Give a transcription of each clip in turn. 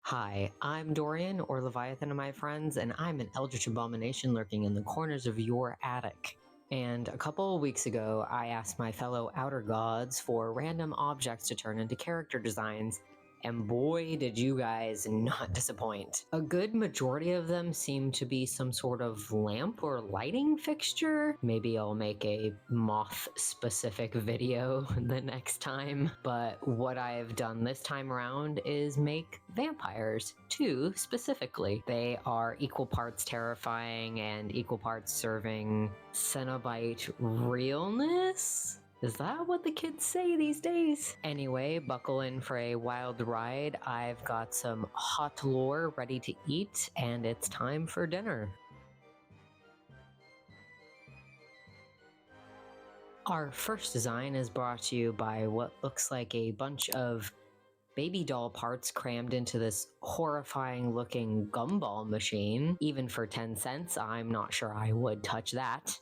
Hi, I'm Dorian, or Leviathan to my friends, and I'm an eldritch abomination lurking in the corners of your attic. And a couple of weeks ago, I asked my fellow outer gods for random objects to turn into character designs, and boy did you guys not disappoint. A good majority of them seem to be some sort of lamp or lighting fixture. Maybe I'll make a moth-specific video the next time, but what I've done this time around is make vampires, two specifically. They are equal parts terrifying and equal parts serving Cenobite realness? Is that what the kids say these days? Anyway, buckle in for a wild ride. I've got some hot lore ready to eat, and it's time for dinner. Our first design is brought to you by what looks like a bunch of baby doll parts crammed into this horrifying looking gumball machine. Even for 10 cents, I'm not sure I would touch that.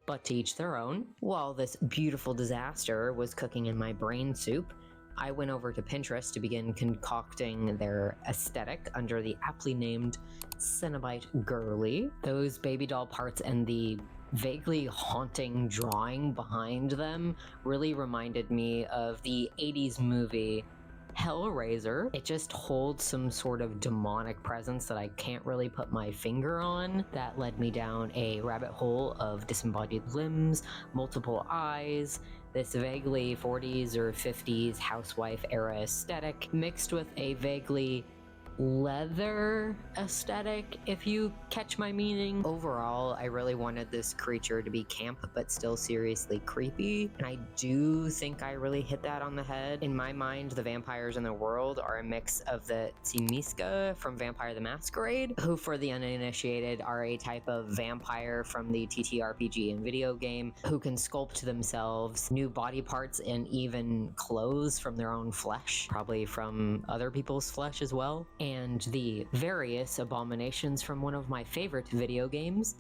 But to each their own. While this beautiful disaster was cooking in my brain soup, I went over to Pinterest to begin concocting their aesthetic under the aptly named Cenobite Girly. Those baby doll parts and the vaguely haunting drawing behind them really reminded me of the 80s movie Hellraiser. It just holds some sort of demonic presence that I can't really put my finger on. That led me down a rabbit hole of disembodied limbs, multiple eyes, this vaguely 40s or 50s housewife era aesthetic mixed with a vaguely leather aesthetic, if you catch my meaning. Overall, I really wanted this creature to be camp but still seriously creepy, and I do think I really hit that on the head. In my mind, the vampires in the world are a mix of the Tsimiska from Vampire the Masquerade, who for the uninitiated are a type of vampire from the TTRPG and video game who can sculpt themselves new body parts and even clothes from their own flesh, probably from other people's flesh as well. And the various abominations from one of my favorite video games,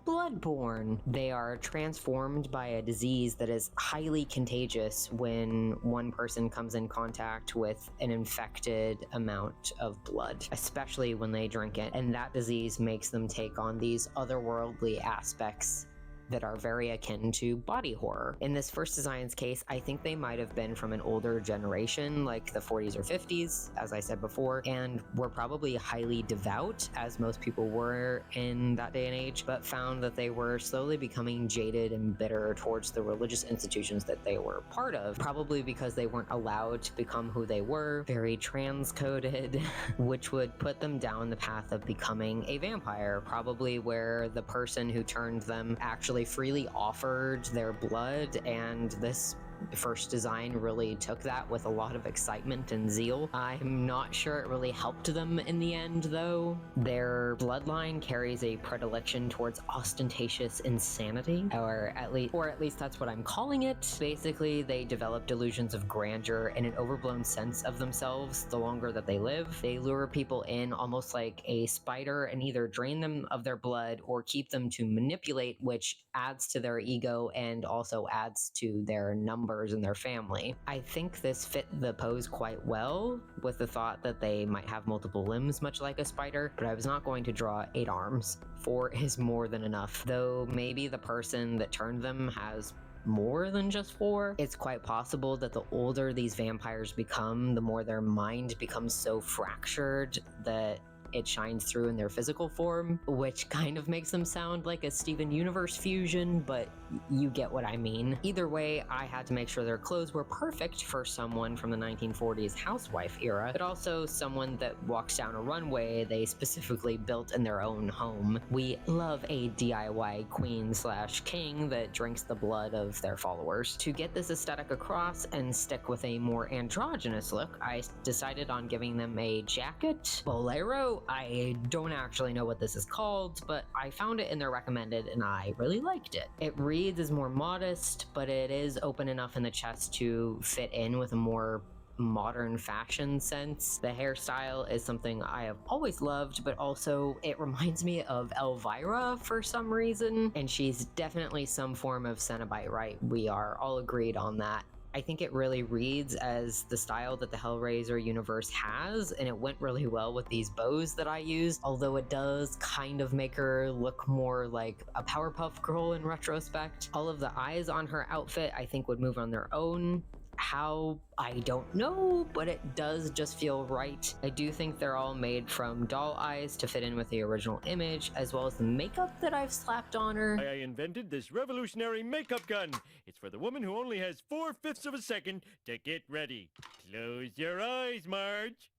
Bloodborne. They are transformed by a disease that is highly contagious when one person comes in contact with an infected amount of blood, especially when they drink it. And that disease makes them take on these otherworldly aspects that are very akin to body horror. In this first design's case, I think they might have been from an older generation, like the 40s or 50s, as I said before, and were probably highly devout, as most people were in that day and age, but found that they were slowly becoming jaded and bitter towards the religious institutions that they were part of, probably because they weren't allowed to become who they were, very transcoded, which would put them down the path of becoming a vampire, probably where the person who turned them actually freely offered their blood, and this first design really took that with a lot of excitement and zeal. I'm not sure it really helped them in the end, though. Their bloodline carries a predilection towards ostentatious insanity, or at least that's what I'm calling it. Basically, they develop delusions of grandeur and an overblown sense of themselves the longer that they live. They lure people in almost like a spider and either drain them of their blood or keep them to manipulate, which adds to their ego and also adds to their numbers in their family. I think this fit the pose quite well, with the thought that they might have multiple limbs, much like a spider, but I was not going to draw 8 arms. 4 is more than enough, though maybe the person that turned them has more than just 4. It's quite possible that the older these vampires become, the more their mind becomes so fractured that it shines through in their physical form, which kind of makes them sound like a Steven Universe fusion, but you get what I mean. Either way, I had to make sure their clothes were perfect for someone from the 1940s housewife era, but also someone that walks down a runway they specifically built in their own home. We love a DIY queen/king that drinks the blood of their followers. To get this aesthetic across and stick with a more androgynous look, I decided on giving them a jacket. Bolero? I don't actually know what this is called, but I found it in their recommended and I really liked it. It reads as more modest, but it is open enough in the chest to fit in with a more modern fashion sense. The hairstyle is something I have always loved, but also it reminds me of Elvira for some reason, and she's definitely some form of Cenobite, right? We are all agreed on that. I think it really reads as the style that the Hellraiser universe has, and it went really well with these bows that I used, although it does kind of make her look more like a Powerpuff Girl in retrospect. All of the eyes on her outfit I think would move on their own. How, I don't know, but it does just feel right. I do think they're all made from doll eyes to fit in with the original image, as well as the makeup that I've slapped on her. I invented this revolutionary makeup gun. It's for the woman who only has 4/5 of a second to get ready. Close your eyes, Marge.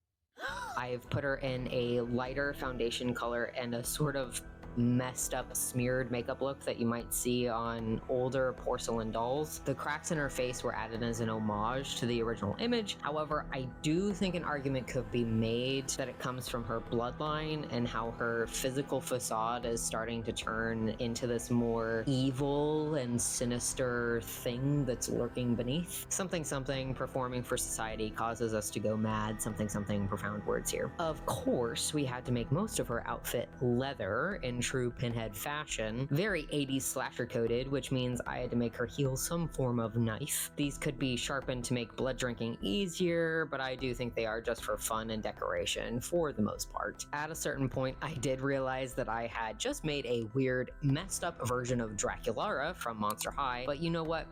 I've put her in a lighter foundation color and a sort of messed up smeared makeup look that you might see on older porcelain dolls. The cracks in her face were added as an homage to the original image. However, I do think an argument could be made that it comes from her bloodline and how her physical facade is starting to turn into this more evil and sinister thing that's lurking beneath. Something something performing for society causes us to go mad. Something something profound words here. Of course, we had to make most of her outfit leather in true Pinhead fashion, very 80s slasher coded, which means I had to make her heel some form of knife. These could be sharpened to make blood drinking easier, but I do think they are just for fun and decoration for the most part. At a certain point, I did realize that I had just made a weird, messed up version of Draculaura from Monster High, but you know what?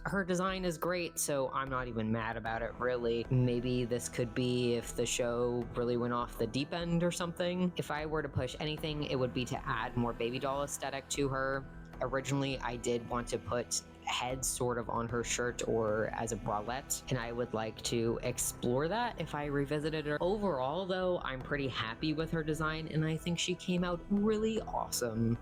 Her design is great, so I'm not even mad about it, really. Maybe this could be if the show really went off the deep end or something. If I were to push anything, it would be to add more baby doll aesthetic to her. Originally, I did want to put heads sort of on her shirt or as a bralette, and I would like to explore that if I revisited her. Overall, though, I'm pretty happy with her design, and I think she came out really awesome.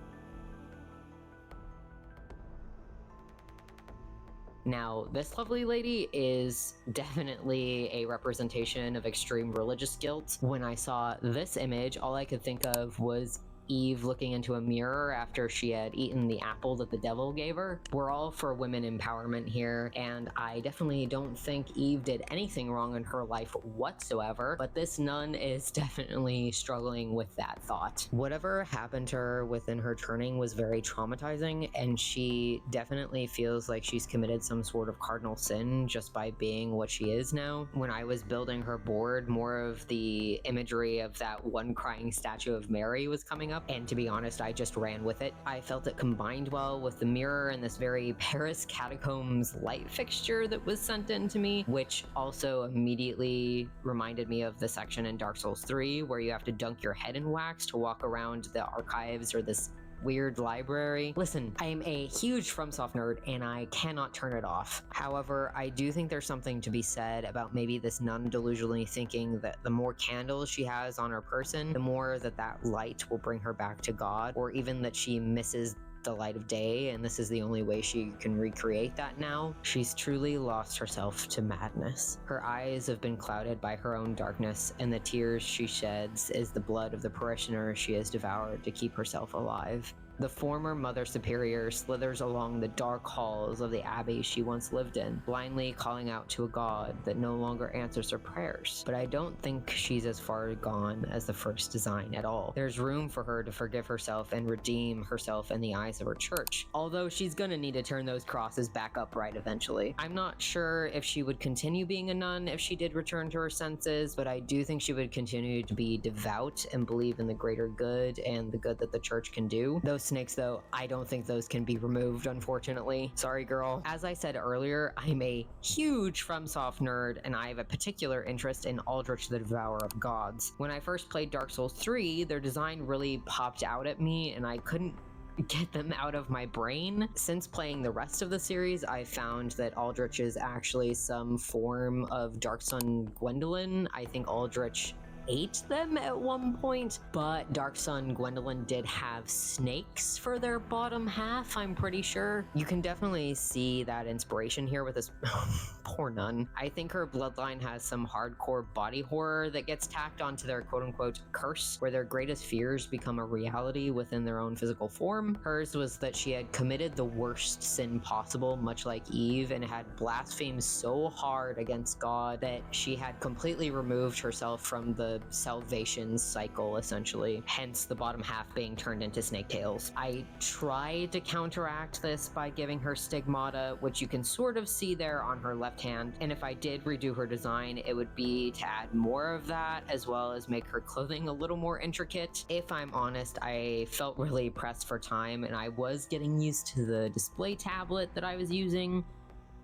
Now, this lovely lady is definitely a representation of extreme religious guilt. When I saw this image, all I could think of was Eve looking into a mirror after she had eaten the apple that the devil gave her. We're all for women empowerment here, and I definitely don't think Eve did anything wrong in her life whatsoever, but this nun is definitely struggling with that thought. Whatever happened to her within her turning was very traumatizing, and she definitely feels like she's committed some sort of cardinal sin just by being what she is now. When I was building her board, more of the imagery of that one crying statue of Mary was coming up, and to be honest, I just ran with it. I felt it combined well with the mirror and this very Paris catacombs light fixture that was sent in to me, which also immediately reminded me of the section in Dark Souls 3 where you have to dunk your head in wax to walk around the archives or this weird library. Listen, I am a huge FromSoft nerd and I cannot turn it off. However, I do think there's something to be said about maybe this nun delusionally thinking that the more candles she has on her person, the more that light will bring her back to God, or even that she misses the light of day and this is the only way she can recreate that now. She's truly lost herself to madness. Her eyes have been clouded by her own darkness, and the tears she sheds is the blood of the parishioner she has devoured to keep herself alive. The former Mother Superior slithers along the dark halls of the abbey she once lived in, blindly calling out to a god that no longer answers her prayers. But I don't think she's as far gone as the first design at all. There's room for her to forgive herself and redeem herself in the eyes of her church, although she's gonna need to turn those crosses back upright eventually. I'm not sure if she would continue being a nun if she did return to her senses, but I do think she would continue to be devout and believe in the greater good and the good that the church can do. Those snakes, though, I don't think those can be removed, unfortunately. Sorry, girl. As I said earlier, I'm a huge FromSoft nerd, and I have a particular interest in Aldrich the Devourer of Gods. When I first played Dark Souls 3, their design really popped out at me, and I couldn't get them out of my brain. Since playing the rest of the series, I found that Aldrich is actually some form of Dark Sun Gwendolyn. I think Aldrich ate them at one point, but Dark Sun Gwendolyn did have snakes for their bottom half, I'm pretty sure. You can definitely see that inspiration here with this poor nun. I think her bloodline has some hardcore body horror that gets tacked onto their quote-unquote curse, where their greatest fears become a reality within their own physical form. Hers was that she had committed the worst sin possible, much like Eve, and had blasphemed so hard against God that she had completely removed herself from the the salvation cycle, essentially, hence the bottom half being turned into snake tails. I tried to counteract this by giving her stigmata, which you can sort of see there on her left hand, and if I did redo her design, it would be to add more of that, as well as make her clothing a little more intricate. If I'm honest, I felt really pressed for time, and I was getting used to the display tablet that I was using,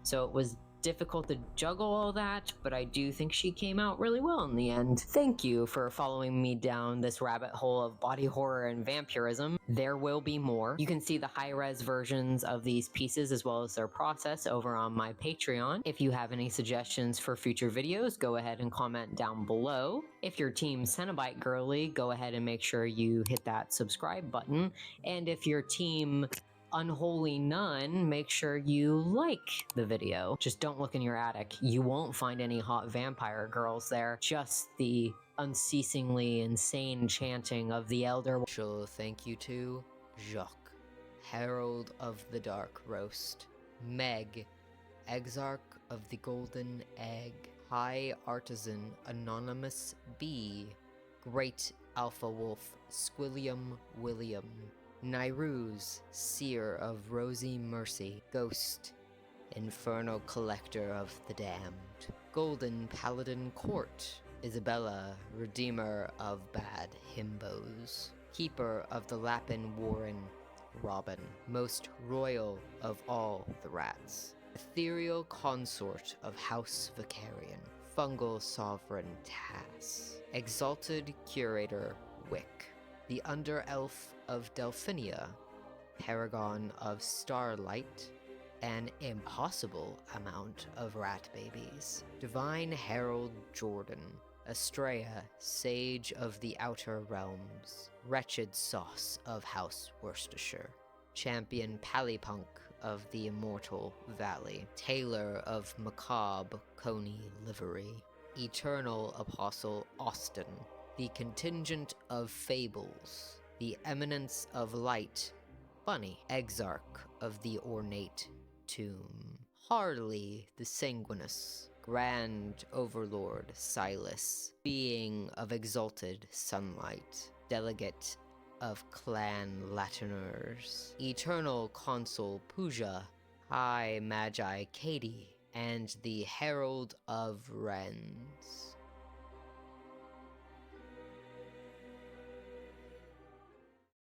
so it was difficult to juggle all that, but I do think she came out really well in the end. Thank you for following me down this rabbit hole of body horror and vampirism. There will be more. You can see the high-res versions of these pieces as well as their process over on my Patreon. If you have any suggestions for future videos, go ahead and comment down below. If you're team Cenobite girly, go ahead and make sure you hit that subscribe button. And if you're team Unholy Nun, make sure you like the video. Just don't look in your attic. You won't find any hot vampire girls there. Just the unceasingly insane chanting of the Elder. Special thank you to Jacques, Herald of the Dark Roast, Meg, Exarch of the Golden Egg, High Artisan Anonymous B, Great Alpha Wolf Squilliam William, Nairuz, Seer of Rosy Mercy, Ghost, Infernal Collector of the Damned, Golden Paladin Court, Isabella, Redeemer of Bad Himbos, Keeper of the Lapin Warren, Robin, Most Royal of all the Rats, Ethereal Consort of House Vicarian, Fungal Sovereign Tass, Exalted Curator Wick, the Under-Elf of Delphinia, Paragon of Starlight, an impossible amount of rat babies, Divine Herald Jordan, Estrella, Sage of the Outer Realms, Wretched Sauce of House Worcestershire, Champion Pallypunk of the Immortal Valley, Tailor of Macabre Coney Livery, Eternal Apostle Austin, the Contingent of Fables, the Eminence of Light, Bunny, Exarch of the Ornate Tomb, Harley the Sanguinous, Grand Overlord Silas, Being of Exalted Sunlight, Delegate of Clan Latiners, Eternal Consul Puja, High Magi Katie, and the Herald of Wrens.